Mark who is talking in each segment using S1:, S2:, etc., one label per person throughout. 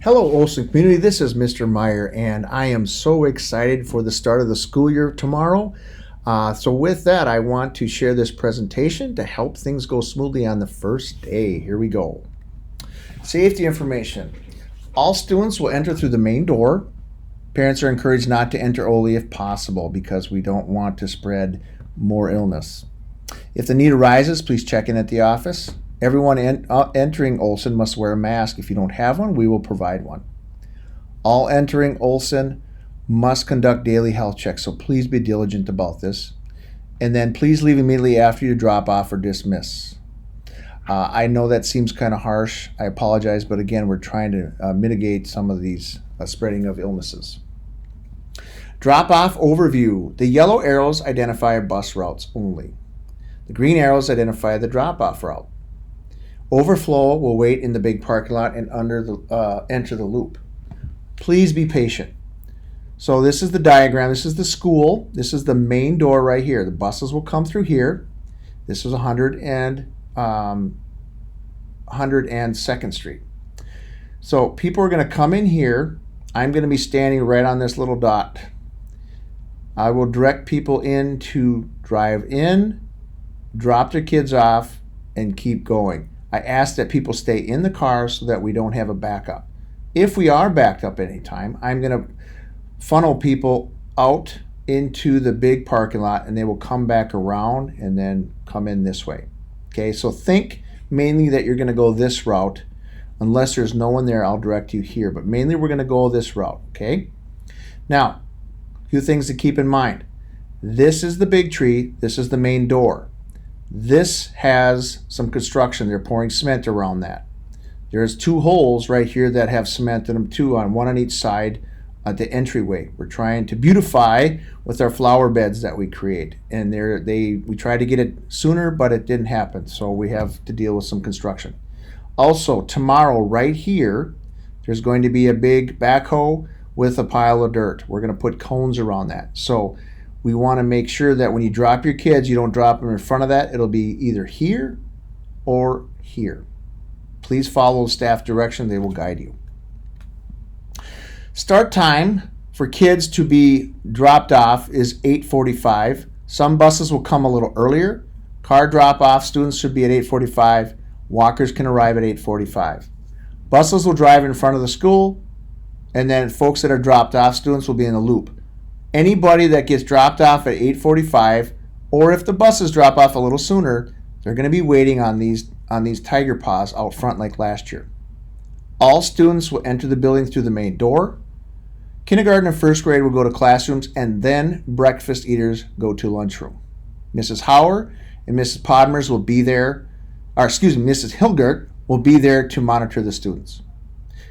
S1: Hello, Olson community. This is Mr. Meyer, and I am so excited for the start of the school year tomorrow. So with that, I want to share this presentation to help things go smoothly on the first day. Here we go. Safety information. All students will enter through the main door. Parents are encouraged not to enter early if possible because we don't want to spread more illness. If the need arises, please check in at the office. Everyone entering Olson must wear a mask. If you don't have one, we will provide one. All entering Olson must conduct daily health checks, so please be diligent about this. And then please leave immediately after you drop off or dismiss. I know that seems kind of harsh. I apologize, but again, we're trying to mitigate some of these spreading of illnesses. Drop-off overview. The yellow arrows identify bus routes only. The green arrows identify the drop-off route. Overflow will wait in the big parking lot and enter the loop. Please be patient. So this is the diagram. This is the school. This is the main door right here. The buses will come through here. This is 102nd Street. So people are going to come in here. I'm going to be standing right on this little dot. I will direct people in to drive in, drop their kids off, and keep going. I ask that people stay in the car so that we don't have a backup. If we are backed up anytime, I'm going to funnel people out into the big parking lot and they will come back around and then come in this way. Okay, so think mainly that you're going to go this route. Unless there's no one there, I'll direct you here. But mainly we're going to go this route, okay? Now, a few things to keep in mind. This is the big tree. This is the main door. This has some construction. They're pouring cement around that. There's two holes right here that have cement in them too, one on each side at the entryway. We're trying to beautify with our flower beds that we create. And we tried to get it sooner, but it didn't happen. So we have to deal with some construction. Also, tomorrow right here, there's going to be a big backhoe with a pile of dirt. We're going to put cones around that. So we want to make sure that when you drop your kids, you don't drop them in front of that. It'll be either here or here. Please follow staff direction. They will guide you. Start time for kids to be dropped off is 8:45. Some buses will come a little earlier. Car drop-off students should be at 8:45. Walkers can arrive at 8:45. Buses will drive in front of the school, and then folks that are dropped off students will be in the loop. Anybody that gets dropped off at 8:45, or if the buses drop off a little sooner, they're going to be waiting on these tiger paws out front like last year. All students will enter the building through the main door. Kindergarten and first grade will go to classrooms, and then breakfast eaters go to lunchroom. Mrs. Hauer and Mrs. Podmers will be there, Mrs. Hilgert will be there to monitor the students.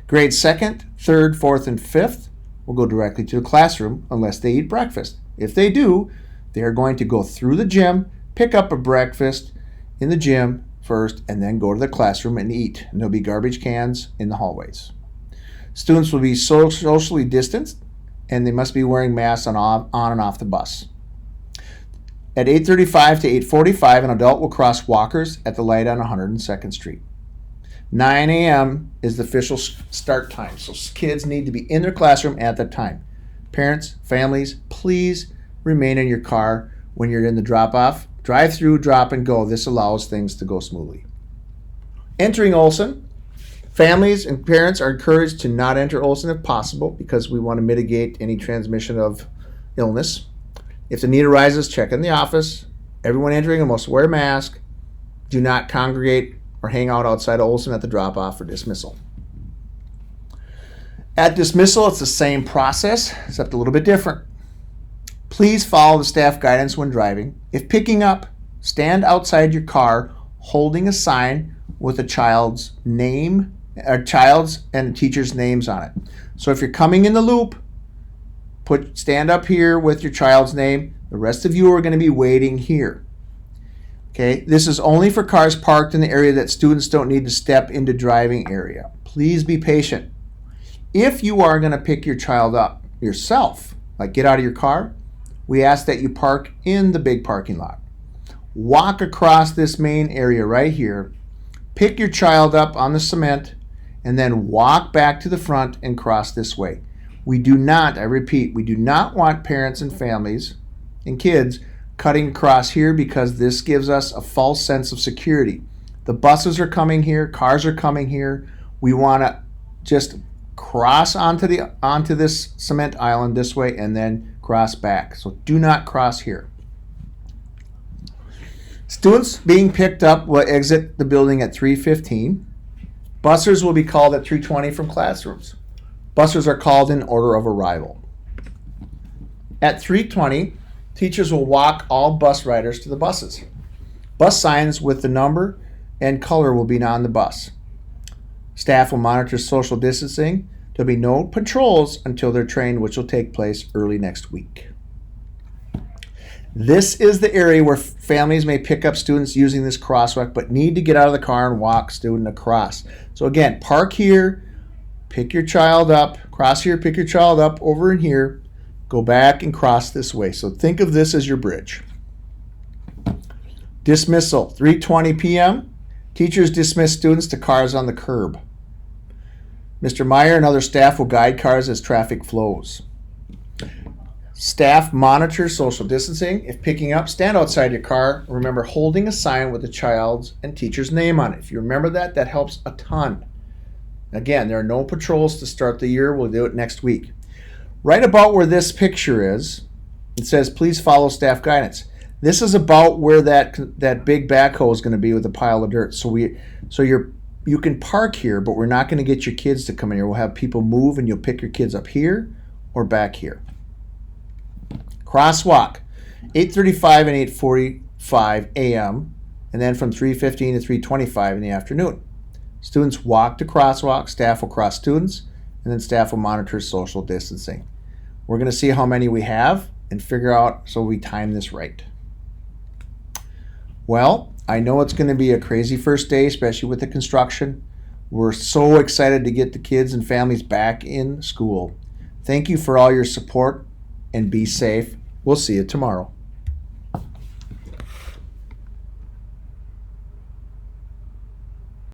S1: Grades 2nd, 3rd, 4th, and 5th will go directly to the classroom unless they eat breakfast. If they do, they are going to go through the gym, pick up a breakfast in the gym first, and then go to the classroom and eat. And there'll be garbage cans in the hallways. Students will be socially distanced, and they must be wearing masks on and off the bus. At 8:35 to 8:45, an adult will cross walkers at the light on 102nd Street. 9 a.m. is the official start time, so kids need to be in their classroom at that time. Parents, families, please remain in your car when you're in the drop-off. Drive through, drop, and go. This allows things to go smoothly. Entering Olson, families and parents are encouraged to not enter Olson if possible because we want to mitigate any transmission of illness. If the need arises, check in the office. Everyone entering must wear a mask. Do not congregate or hang out outside Olson at the drop-off or dismissal. At dismissal, it's the same process, except a little bit different. Please follow the staff guidance when driving. If picking up, stand outside your car holding a sign with a child's name, child's and teacher's names on it. So if you're coming in the loop, stand up here with your child's name. The rest of you are going to be waiting here. Okay, this is only for cars parked in the area that students don't need to step into driving area. Please be patient. If you are going to pick your child up yourself, like get out of your car, we ask that you park in the big parking lot. Walk across this main area right here, pick your child up on the cement, and then walk back to the front and cross this way. We do not, I repeat, we do not want parents and families and kids cutting across here because this gives us a false sense of security. The buses are coming here, cars are coming here. We want to just cross onto this cement island this way and then cross back. So do not cross here. Students being picked up will exit the building at 3:15. Bussers will be called at 3:20 from classrooms. Bussers are called in order of arrival. At 3:20, teachers will walk all bus riders to the buses. Bus signs with the number and color will be on the bus. Staff will monitor social distancing. There'll be no patrols until they're trained, which will take place early next week. This is the area where families may pick up students using this crosswalk, but need to get out of the car and walk student across. So again, park here, pick your child up, cross here, pick your child up, over in here, go back and cross this way. So think of this as your bridge. Dismissal, 3:20 p.m. Teachers dismiss students to cars on the curb. Mr. Meyer and other staff will guide cars as traffic flows. Staff monitor social distancing. If picking up, stand outside your car. Remember holding a sign with the child's and teacher's name on it. If you remember that, that helps a ton. Again, there are no patrols to start the year. We'll do it next week. Right about where this picture is, it says, please follow staff guidance. This is about where that big backhoe is going to be with a pile of dirt. So you can park here, but we're not going to get your kids to come in here. We'll have people move, and you'll pick your kids up here or back here. Crosswalk, 8:35 and 8:45 a.m., and then from 3:15 to 3:25 in the afternoon. Students walk to crosswalk, staff will cross students, and then staff will monitor social distancing. We're going to see how many we have and figure out so we time this right. Well, I know it's going to be a crazy first day, especially with the construction. We're so excited to get the kids and families back in school. Thank you for all your support, and be safe. We'll see you tomorrow.